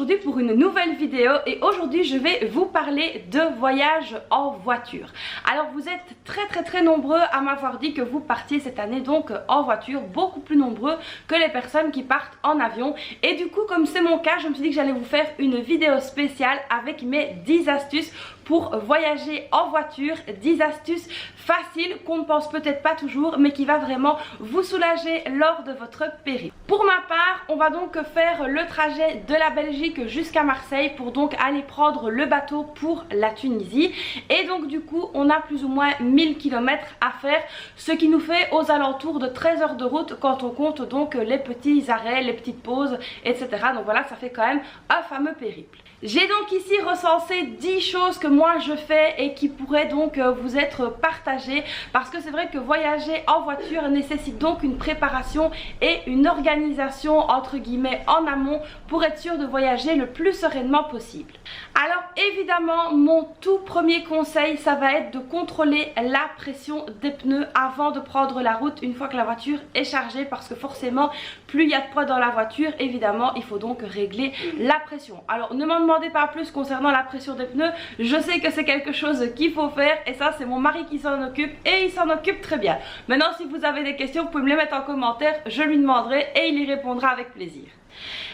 aujourd'hui pour une nouvelle vidéo et aujourd'hui je vais vous parler de voyage en voiture. Alors vous êtes très nombreux à m'avoir dit que vous partiez cette année donc en voiture, beaucoup plus nombreux que les personnes qui partent en avion, et du coup comme c'est mon cas, je me suis dit que j'allais vous faire une vidéo spéciale avec mes 10 astuces pour voyager en voiture, 10 astuces faciles qu'on ne pense peut-être pas toujours mais qui va vraiment vous soulager lors de votre périple. Pour ma part, on va donc faire le trajet de la Belgique jusqu'à Marseille pour donc aller prendre le bateau pour la Tunisie, et donc du coup on a plus ou moins 1000 km à faire, ce qui nous fait aux alentours de 13 heures de route quand on compte donc les petits arrêts, les petites pauses, etc. Donc voilà, ça fait quand même un fameux périple. J'ai donc ici recensé 10 choses que moi je fais et qui pourraient donc vous être partagées, parce que c'est vrai que voyager en voiture nécessite donc une préparation et une organisation entre guillemets en amont pour être sûr de voyager le plus sereinement possible. Alors évidemment, mon tout premier conseil, ça va être de contrôler la pression des pneus avant de prendre la route une fois que la voiture est chargée, parce que forcément plus il y a de poids dans la voiture, évidemment il faut donc régler la pression. Alors ne m'en demandez pas plus concernant la pression des pneus, je sais que c'est quelque chose qu'il faut faire et ça c'est mon mari qui s'en occupe et il s'en occupe très bien. Maintenant si vous avez des questions, vous pouvez me les mettre en commentaire, je lui demanderai et il y répondra avec plaisir.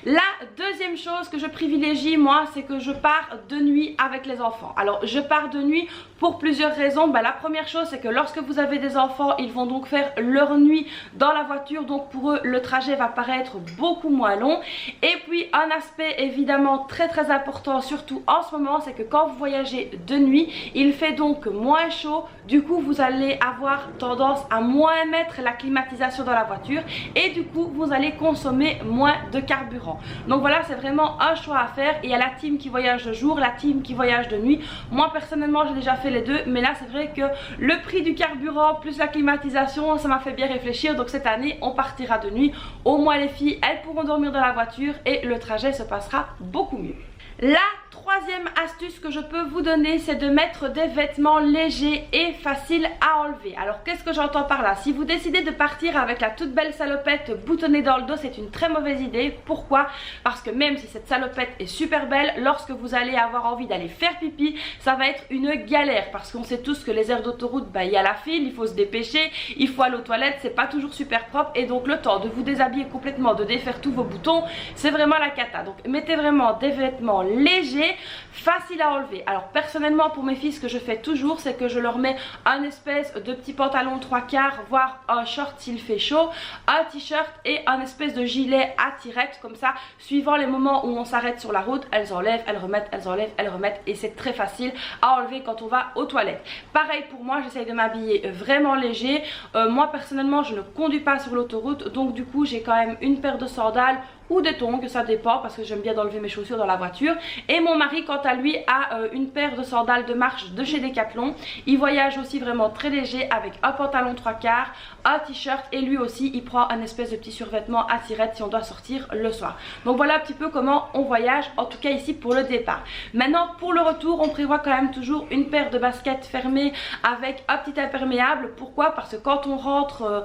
La deuxième chose que je privilégie moi, c'est que je pars de nuit avec les enfants. Alors je pars de nuit pour plusieurs raisons. La première chose, c'est que lorsque vous avez des enfants, ils vont donc faire leur nuit dans la voiture, donc pour eux le trajet va paraître beaucoup moins long. Et puis un aspect évidemment très important, surtout en ce moment, c'est que quand vous voyagez de nuit, il fait donc moins chaud, du coup vous allez avoir tendance à moins mettre la climatisation dans la voiture et du coup vous allez consommer moins de carburant. Donc voilà, c'est vraiment un choix à faire. Et il y a la team qui voyage de jour, la team qui voyage de nuit. Moi personnellement j'ai déjà fait les deux, mais là c'est vrai que le prix du carburant plus la climatisation, ça m'a fait bien réfléchir. Donc cette année on partira de nuit, au moins les filles elles pourront dormir dans la voiture et le trajet se passera beaucoup mieux. La troisième astuce que je peux vous donner, c'est de mettre des vêtements légers et faciles à enlever. Alors qu'est-ce que j'entends par là? Si vous décidez de partir avec la toute belle salopette boutonnée dans le dos, c'est une très mauvaise idée. Pourquoi? Parce que même si cette salopette est super belle, lorsque vous allez avoir envie d'aller faire pipi, ça va être une galère, parce qu'on sait tous que les aires d'autoroute, il y a la file, il faut se dépêcher, il faut aller aux toilettes, c'est pas toujours super propre, et donc le temps de vous déshabiller complètement, de défaire tous vos boutons, c'est vraiment la cata. Donc mettez vraiment des vêtements légers, facile à enlever. Alors personnellement pour mes filles, ce que je fais toujours, c'est que je leur mets un espèce de petit pantalon 3/4, voire un short s'il fait chaud, un t-shirt et un espèce de gilet à tirette, comme ça suivant les moments où on s'arrête sur la route, elles enlèvent, elles remettent, elles enlèvent, elles remettent, et c'est très facile à enlever quand on va aux toilettes. Pareil pour moi, j'essaye de m'habiller vraiment léger. Moi personnellement je ne conduis pas sur l'autoroute, donc du coup j'ai quand même une paire de sandales ou des tongs, ça dépend, parce que j'aime bien d'enlever mes chaussures dans la voiture. Et mon mari quant à lui a une paire de sandales de marche de chez Decathlon. Il voyage aussi vraiment très léger avec un pantalon 3/4, un t-shirt, et lui aussi il prend un espèce de petit survêtement à tirette si on doit sortir le soir. Donc voilà un petit peu comment on voyage, en tout cas ici pour le départ. Maintenant pour le retour, on prévoit quand même toujours une paire de baskets fermées avec un petit imperméable. Pourquoi? Parce que quand on rentre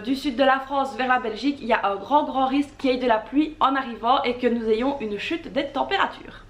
du sud de la France vers la Belgique, il y a un grand risque qu'il y ait de la pluie en arrivant et que nous ayons une chute des températures.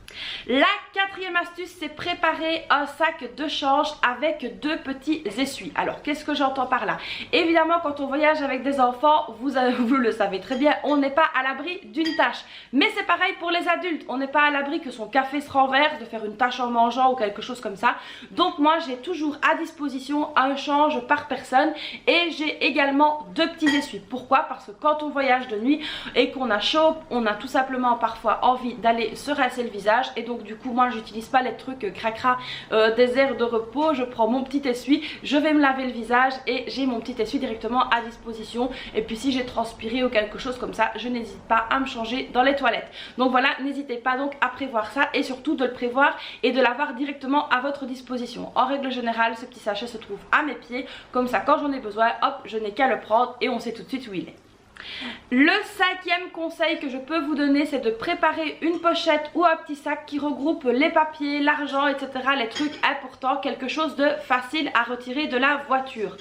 La quatrième astuce, c'est préparer un sac de change avec 2 petits essuies. Alors qu'est-ce que j'entends par là? Évidemment quand on voyage avec des enfants, vous le savez très bien, on n'est pas à l'abri d'une tache. Mais c'est pareil pour les adultes, on n'est pas à l'abri que son café se renverse, de faire une tache en mangeant ou quelque chose comme ça. Donc moi j'ai toujours à disposition un change par personne, et j'ai également 2 petits essuies. Pourquoi? Parce que quand on voyage de nuit et qu'on a chaud, on a tout simplement parfois envie d'aller se rincer le visage, et donc du coup moi j'utilise pas les trucs cracra des aires de repos. Je prends mon petit essuie, je vais me laver le visage et j'ai mon petit essuie directement à disposition. Et puis si j'ai transpiré ou quelque chose comme ça, je n'hésite pas à me changer dans les toilettes. Donc voilà, n'hésitez pas donc à prévoir ça, et surtout de le prévoir et de l'avoir directement à votre disposition. En règle générale, ce petit sachet se trouve à mes pieds, comme ça quand j'en ai besoin, hop, je n'ai qu'à le prendre et on sait tout de suite où il est. Le cinquième conseil que je peux vous donner, c'est de préparer une pochette ou un petit sac qui regroupe les papiers, l'argent, etc. Les trucs importants, quelque chose de facile à retirer de la voiture.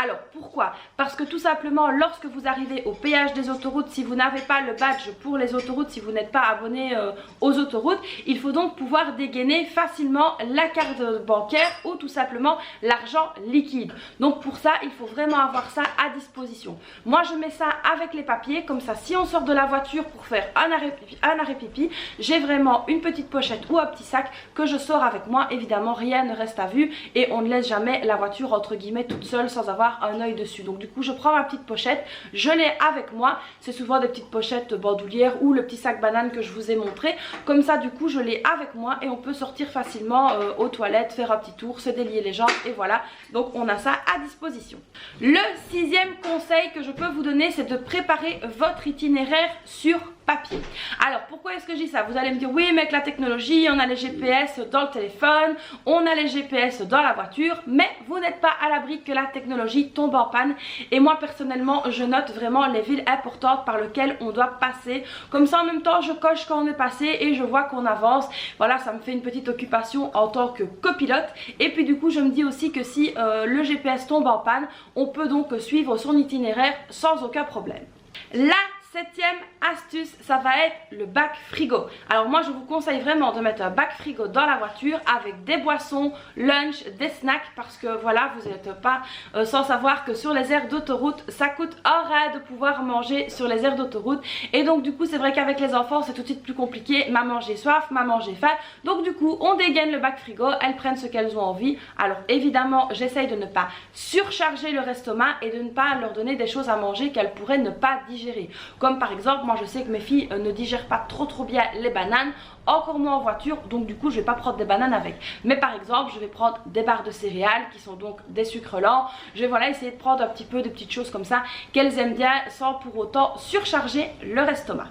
Alors pourquoi? Parce que tout simplement lorsque vous arrivez au péage des autoroutes, si vous n'avez pas le badge pour les autoroutes, si vous n'êtes pas abonné aux autoroutes, il faut donc pouvoir dégainer facilement la carte bancaire ou tout simplement l'argent liquide. Donc pour ça, il faut vraiment avoir ça à disposition. Moi je mets ça avec les papiers, comme ça si on sort de la voiture pour faire un arrêt pipi, j'ai vraiment une petite pochette ou un petit sac que je sors avec moi. Évidemment rien ne reste à vue et on ne laisse jamais la voiture entre guillemets toute seule sans avoir un œil dessus. Donc du coup je prends ma petite pochette, je l'ai avec moi, c'est souvent des petites pochettes bandoulières ou le petit sac banane que je vous ai montré. Comme ça du coup je l'ai avec moi et on peut sortir facilement aux toilettes, faire un petit tour, se délier les jambes et voilà, donc on a ça à disposition. Le sixième conseil que je peux vous donner, c'est de préparer votre itinéraire sur papier. Alors pourquoi est-ce que je dis ça? Vous allez me dire oui mais avec la technologie on a les GPS dans le téléphone, on a les GPS dans la voiture, mais vous n'êtes pas à l'abri que la technologie tombe en panne et moi personnellement je note vraiment les villes importantes par lesquelles on doit passer, comme ça en même temps je coche quand on est passé et je vois qu'on avance. Voilà, ça me fait une petite occupation en tant que copilote et puis du coup je me dis aussi que si le GPS tombe en panne, on peut donc suivre son itinéraire sans aucun problème. La septième astuce, ça va être le bac frigo. Alors moi je vous conseille vraiment de mettre un bac frigo dans la voiture avec des boissons, lunch, des snacks, parce que voilà, vous n'êtes pas sans savoir que sur les aires d'autoroute ça coûte un rein de pouvoir manger sur les aires d'autoroute et donc du coup c'est vrai qu'avec les enfants c'est tout de suite plus compliqué, maman j'ai soif, maman j'ai faim, donc du coup on dégaine le bac frigo, elles prennent ce qu'elles ont envie. Alors évidemment j'essaye de ne pas surcharger leur estomac et de ne pas leur donner des choses à manger qu'elles pourraient ne pas digérer. Comme par exemple, moi je sais que mes filles ne digèrent pas trop bien les bananes, encore moins en voiture, donc du coup je vais pas prendre des bananes avec. Mais par exemple, je vais prendre des barres de céréales qui sont donc des sucres lents. Je vais voilà essayer de prendre un petit peu de petites choses comme ça qu'elles aiment bien sans pour autant surcharger leur estomac.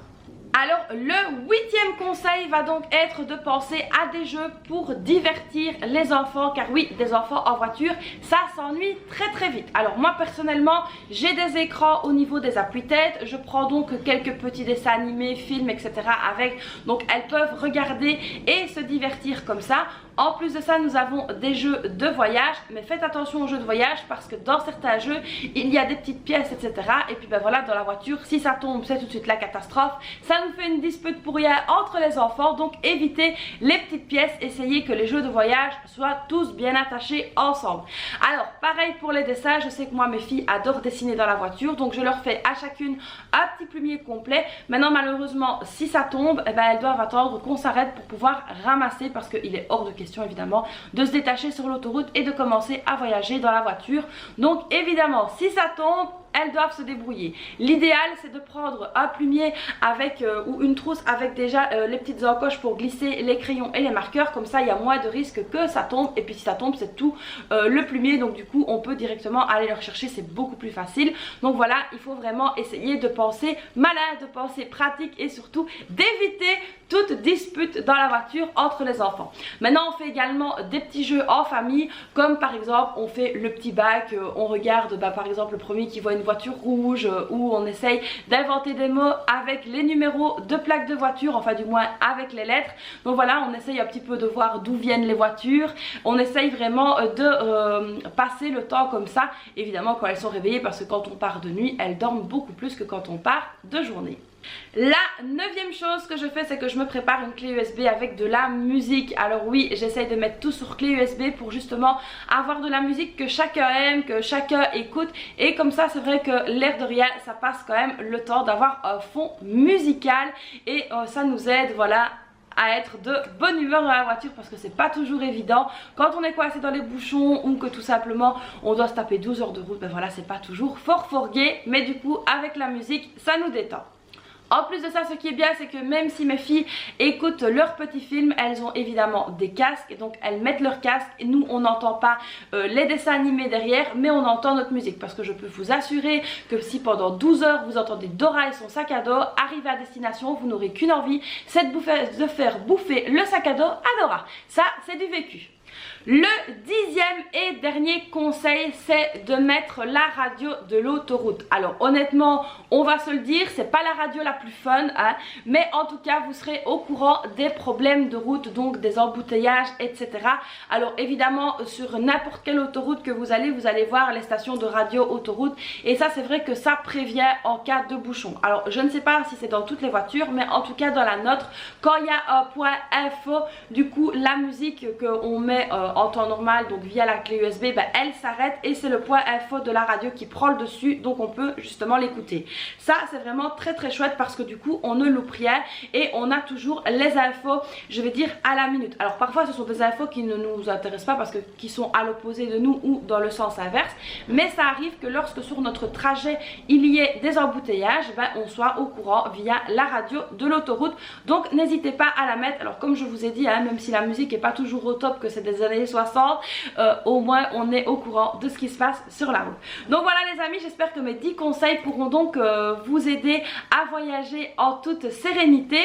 Alors le huitième conseil va donc être de penser à des jeux pour divertir les enfants, car oui, des enfants en voiture ça s'ennuie très vite. Alors moi personnellement j'ai des écrans au niveau des appuis-têtes, je prends donc quelques petits dessins animés, films etc. avec, donc elles peuvent regarder et se divertir comme ça. En plus de ça nous avons des jeux de voyage, mais faites attention aux jeux de voyage parce que dans certains jeux il y a des petites pièces etc. Et puis ben voilà, dans la voiture si ça tombe c'est tout de suite la catastrophe, ça nous fait une dispute pour rien entre les enfants, donc évitez les petites pièces, essayez que les jeux de voyage soient tous bien attachés ensemble. Alors pareil pour les dessins, je sais que moi mes filles adorent dessiner dans la voiture, donc je leur fais à chacune un petit plumier complet. Maintenant malheureusement si ça tombe, eh ben, elles doivent attendre qu'on s'arrête pour pouvoir ramasser, parce qu'il est hors de question évidemment de se détacher sur l'autoroute et de commencer à voyager dans la voiture. Donc évidemment si ça tombe, elles doivent se débrouiller. L'idéal c'est de prendre un plumier avec ou une trousse avec déjà les petites encoches pour glisser les crayons et les marqueurs, comme ça il y a moins de risques que ça tombe, et puis si ça tombe c'est tout le plumier, donc du coup on peut directement aller le rechercher, c'est beaucoup plus facile. Donc voilà, il faut vraiment essayer de penser malin, de penser pratique et surtout d'éviter toute dispute dans la voiture entre les enfants. Maintenant on fait également des petits jeux en famille, comme par exemple on fait le petit bac, on regarde par exemple le premier qui voit une voiture rouge, où on essaye d'inventer des mots avec les numéros de plaques de voiture, enfin du moins avec les lettres. Donc voilà, on essaye un petit peu de voir d'où viennent les voitures, on essaye vraiment de passer le temps comme ça, évidemment quand elles sont réveillées, parce que quand on part de nuit elles dorment beaucoup plus que quand on part de journée. La neuvième chose que je fais, c'est que je me prépare une clé USB avec de la musique. Alors oui, j'essaye de mettre tout sur clé USB pour justement avoir de la musique que chacun aime, que chacun écoute, et comme ça c'est vrai que l'air de rien ça passe quand même le temps d'avoir un fond musical et ça nous aide voilà à être de bonne humeur dans la voiture, parce que c'est pas toujours évident quand on est coincé dans les bouchons ou que tout simplement on doit se taper 12 heures de route. Ben voilà, c'est pas toujours fort gai, mais du coup avec la musique ça nous détend. En plus de ça, ce qui est bien, c'est que même si mes filles écoutent leurs petits films, elles ont évidemment des casques, et donc elles mettent leur casque et nous on n'entend pas les dessins animés derrière, mais on entend notre musique, parce que je peux vous assurer que si pendant 12 heures vous entendez Dora et son sac à dos, arrivé à destination vous n'aurez qu'une envie, c'est de faire bouffer le sac à dos à Dora. Ça c'est du vécu. Le 10e et dernier conseil, c'est de mettre la radio de l'autoroute. Alors honnêtement, on va se le dire, c'est pas la radio la plus fun, hein, mais en tout cas vous serez au courant des problèmes de route, donc des embouteillages, etc. Alors évidemment sur n'importe quelle autoroute que vous allez voir les stations de radio autoroute, et ça c'est vrai que ça prévient en cas de bouchon. Alors je ne sais pas si c'est dans toutes les voitures, mais en tout cas dans la nôtre, quand il y a un point info, du coup la musique qu'on met en temps normal, donc via la clé USB, ben, elle s'arrête et c'est le point info de la radio qui prend le dessus, donc on peut justement l'écouter. Ça c'est vraiment très très chouette parce que du coup on ne loupe rien et on a toujours les infos, je vais dire à la minute. Alors parfois ce sont des infos qui ne nous intéressent pas parce que qui sont à l'opposé de nous ou dans le sens inverse, mais ça arrive que lorsque sur notre trajet il y ait des embouteillages, ben, on soit au courant via la radio de l'autoroute, donc n'hésitez pas à la mettre. Alors comme je vous ai dit, hein, même si la musique n'est pas toujours au top, que c'est des années 60, au moins on est au courant de ce qui se passe sur la route. Donc voilà les amis, j'espère que mes 10 conseils pourront donc vous aider à voyager en toute sérénité,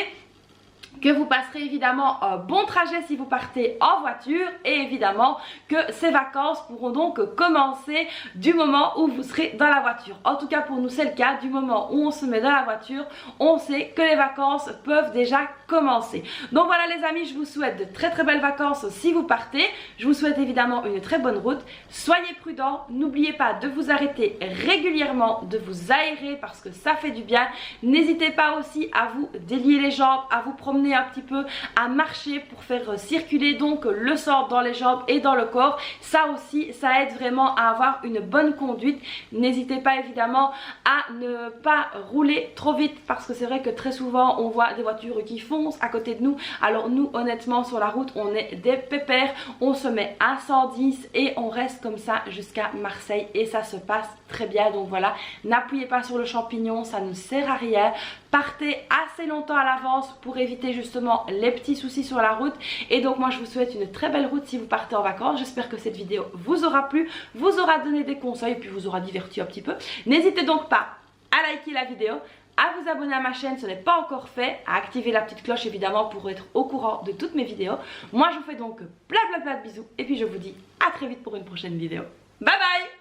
que vous passerez évidemment un bon trajet si vous partez en voiture, et évidemment que ces vacances pourront donc commencer du moment où vous serez dans la voiture. En tout cas pour nous c'est le cas, du moment où on se met dans la voiture, on sait que les vacances peuvent déjà commencer. Donc voilà les amis, je vous souhaite de très très belles vacances si vous partez. Je vous souhaite évidemment une très bonne route. Soyez prudents, n'oubliez pas de vous arrêter régulièrement, de vous aérer parce que ça fait du bien. N'hésitez pas aussi à vous délier les jambes, à vous promener un petit peu, à marcher pour faire circuler donc le sang dans les jambes et dans le corps. Ça aussi ça aide vraiment à avoir une bonne conduite. N'hésitez pas évidemment à ne pas rouler trop vite parce que c'est vrai que très souvent on voit des voitures qui foncent à côté de nous. Alors nous honnêtement sur la route on est des pépères, on se met à 110 et on reste comme ça jusqu'à Marseille et ça se passe très bien. Donc voilà, n'appuyez pas sur le champignon, ça ne sert à rien. Partez assez longtemps à l'avance pour éviter justement les petits soucis sur la route. Et donc moi je vous souhaite une très belle route si vous partez en vacances. J'espère que cette vidéo vous aura plu, vous aura donné des conseils et puis vous aura diverti un petit peu. N'hésitez donc pas à liker la vidéo, à vous abonner à ma chaîne si ce n'est pas encore fait, à activer la petite cloche évidemment pour être au courant de toutes mes vidéos. Moi je vous fais donc plein de bisous et puis je vous dis à très vite pour une prochaine vidéo. Bye bye!